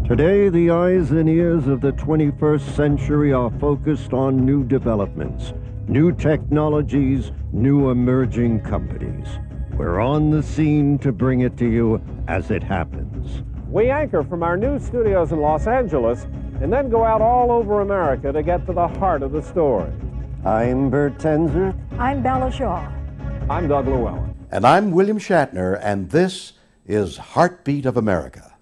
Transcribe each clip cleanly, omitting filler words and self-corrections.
Today, the eyes and ears of the 21st century are focused on new developments, new technologies, new emerging companies. We're on the scene to bring it to you as it happens. We anchor from our new studios in Los Angeles and then go out all over America to get to the heart of the story. I'm Bert Tenzer. I'm Bella Shaw. I'm Doug Llewellyn. And I'm William Shatner, and this is Heartbeat of America.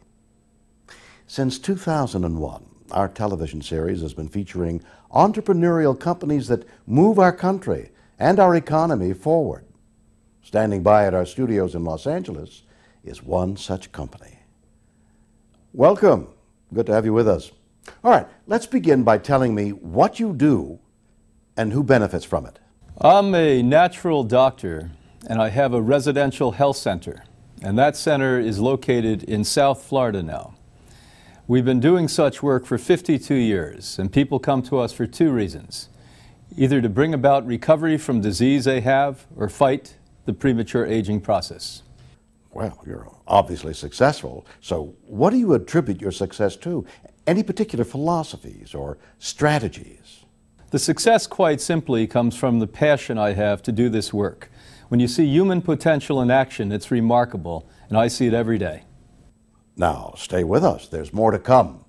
Since 2001, our television series has been featuring entrepreneurial companies that move our country and our economy forward. Standing by at our studios in Los Angeles is one such company. Welcome. Good to have you with us. All right, let's begin by telling me what you do and who benefits from it. I'm a natural doctor, and I have a residential health center, and that center is located in South Florida now. We've been doing such work for 52 years, and people come to us for two reasons: either to bring about recovery from disease they have or fight the premature aging process. Well, you're obviously successful, so what do you attribute your success to? Any particular philosophies or strategies? The success, quite simply, comes from the passion I have to do this work. When you see human potential in action, it's remarkable, and I see it every day. Now, stay with us. There's more to come.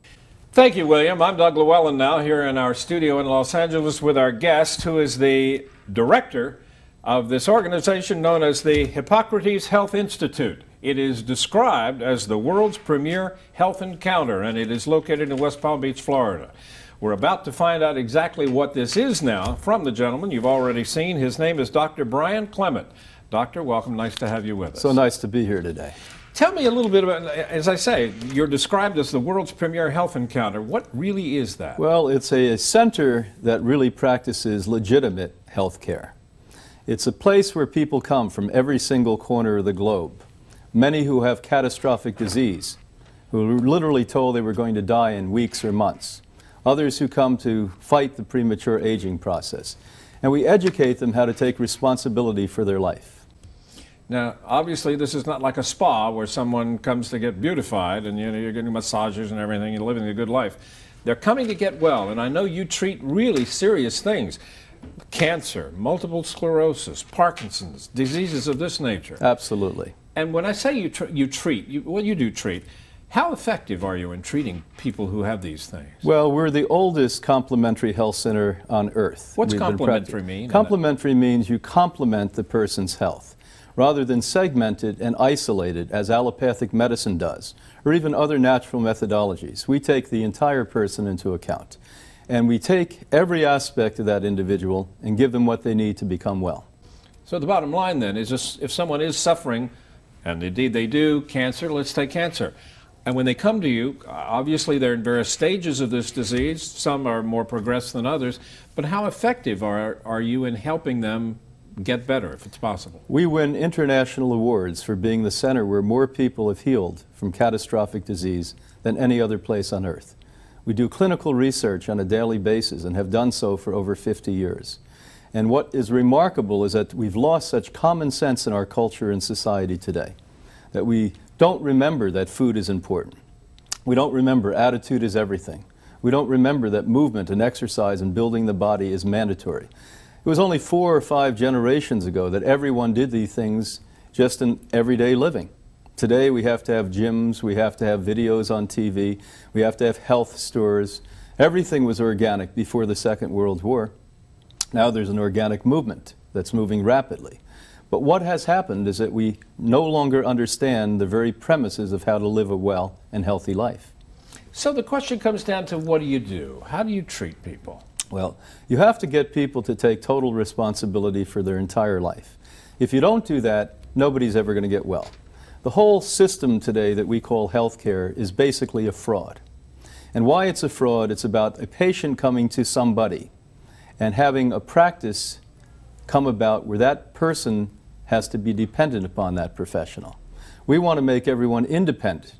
Thank you, William. I'm Doug Llewellyn now here in our studio in Los Angeles with our guest, who is the director of this organization known as the Hippocrates Health Institute. It is described as the world's premier health encounter, and it is located in West Palm Beach, Florida. We're about to find out exactly what this is now from the gentleman you've already seen. His name is Dr. Brian Clement. Doctor, welcome. Nice to have you with us. So nice to be here today. Tell me a little bit about, as I say, you're described as the world's premier health encounter. What really is that? Well, it's a center that really practices legitimate health care. It's a place where people come from every single corner of the globe. Many who have catastrophic disease, who were literally told they were going to die in weeks or months. Others who come to fight the premature aging process. And we educate them how to take responsibility for their life. Now, obviously, this is not like a spa where someone comes to get beautified and you're getting massages and everything, you're living a good life. They're coming to get well, and I know you treat really serious things. Cancer, multiple sclerosis, Parkinson's, diseases of this nature. Absolutely. And when I say you do treat, how effective are you in treating people who have these things? Well, we're the oldest complementary health center on earth. What's complementary mean? Complementary means you complement the person's health, rather than segmented and isolated as allopathic medicine does, or even other natural methodologies. We take the entire person into account, and we take every aspect of that individual and give them what they need to become well. So the bottom line then is just, if someone is suffering, and indeed they do, cancer, let's take cancer. And when they come to you, obviously they're in various stages of this disease. Some are more progressed than others. But how effective are you in helping them get better, if it's possible? We win international awards for being the center where more people have healed from catastrophic disease than any other place on earth. We do clinical research on a daily basis and have done so for over 50 years. And what is remarkable is that we've lost such common sense in our culture and society today, that we don't remember that food is important. We don't remember attitude is everything. We don't remember that movement and exercise and building the body is mandatory. It was only 4 or 5 generations ago that everyone did these things just in everyday living. Today we have to have gyms, we have to have videos on TV, we have to have health stores. Everything was organic before the Second World War. Now there's an organic movement that's moving rapidly. But what has happened is that we no longer understand the very premises of how to live a well and healthy life. So the question comes down to, what do you do? How do you treat people? Well, you have to get people to take total responsibility for their entire life. If you don't do that, nobody's ever going to get well. The whole system today that we call healthcare is basically a fraud. And why it's a fraud, it's about a patient coming to somebody and having a practice come about where that person has to be dependent upon that professional. We want to make everyone independent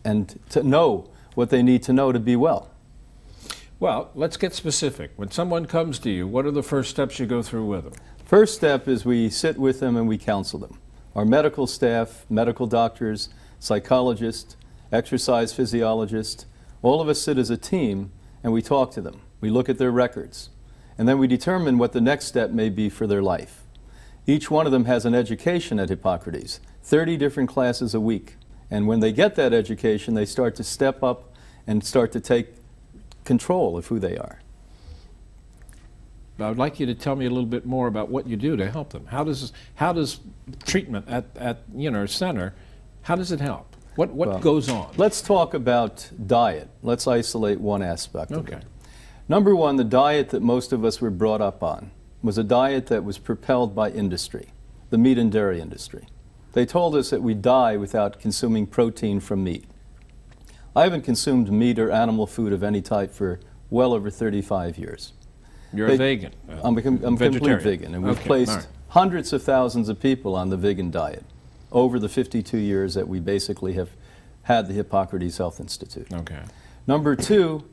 and to know what they need to know to be well. Well, let's get specific. When someone comes to you, what are the first steps you go through with them? First step is we sit with them and we counsel them. Our medical staff, medical doctors, psychologists, exercise physiologists. All of us sit as a team and we talk to them. We look at their records. And then we determine what the next step may be for their life. Each one of them has an education at Hippocrates, 30 different classes a week. And when they get that education, they start to step up and start to take control of who they are. I would like you to tell me a little bit more about what you do to help them. How does treatment at center, how does it help? What goes on? Let's talk about diet. Let's isolate one aspect of Okay. it. Number one, the diet that most of us were brought up on was a diet that was propelled by industry, the meat and dairy industry. They told us that we die without consuming protein from meat. I haven't consumed meat or animal food of any type for well over 35 years. You're a vegan. I'm a complete vegan, and we've placed hundreds of thousands of people on the vegan diet over the 52 years that we basically have had the Hippocrates Health Institute. Okay. Number two,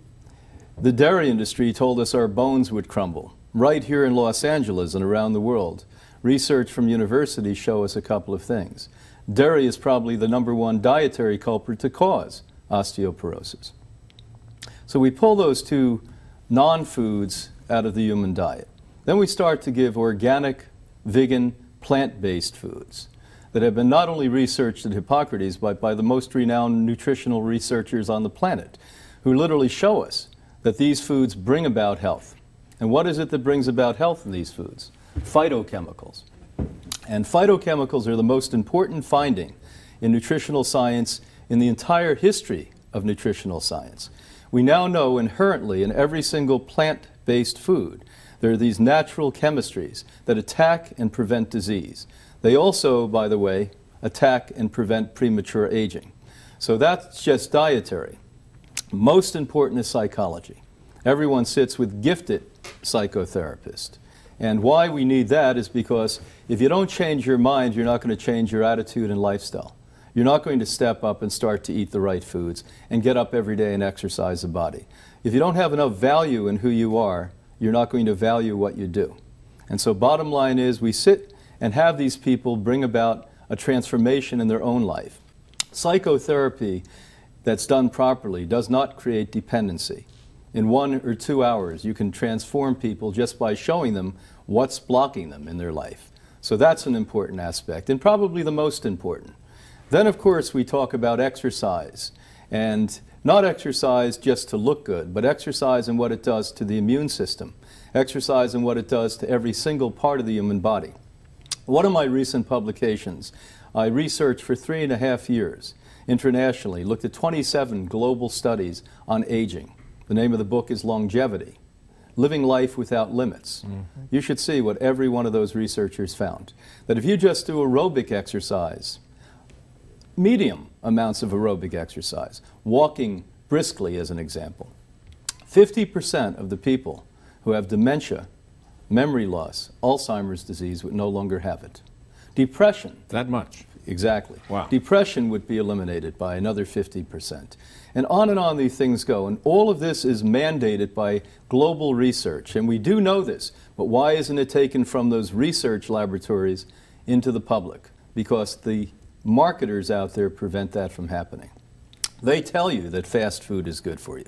the dairy industry told us our bones would crumble. Right here in Los Angeles and around the world, research from universities show us a couple of things. Dairy is probably the #1 dietary culprit to cause osteoporosis. So we pull those two non-foods out of the human diet. Then we start to give organic, vegan, plant-based foods that have been not only researched at Hippocrates, but by the most renowned nutritional researchers on the planet, who literally show us that these foods bring about health. And what is it that brings about health in these foods? Phytochemicals. And phytochemicals are the most important finding in nutritional science in the entire history of nutritional science. We now know inherently in every single plant-based food, there are these natural chemistries that attack and prevent disease. They also, by the way, attack and prevent premature aging. So that's just dietary. Most important is psychology. Everyone sits with gifted psychotherapists. And why we need that is because if you don't change your mind, you're not going to change your attitude and lifestyle. You're not going to step up and start to eat the right foods and get up every day and exercise the body. If you don't have enough value in who you are, you're not going to value what you do. And so bottom line is we sit and have these people bring about a transformation in their own life. Psychotherapy that's done properly does not create dependency. In 1 or 2 hours, you can transform people just by showing them what's blocking them in their life. So that's an important aspect, and probably the most important. Then, of course, we talk about exercise, and not exercise just to look good, but exercise and what it does to the immune system, exercise and what it does to every single part of the human body. One of my recent publications, I researched for 3.5 years internationally, looked at 27 global studies on aging. The name of the book is Longevity, Living Life Without Limits. You should see what every one of those researchers found. That if you just do aerobic exercise, medium amounts of aerobic exercise, walking briskly as an example, 50% of the people who have dementia, memory loss, Alzheimer's disease would no longer have it. Depression. That much? Exactly. Wow. Depression would be eliminated by another 50%. And on these things go. And all of this is mandated by global research. And we do know this, but why isn't it taken from those research laboratories into the public? Because the marketers out there prevent that from happening. They tell you that fast food is good for you.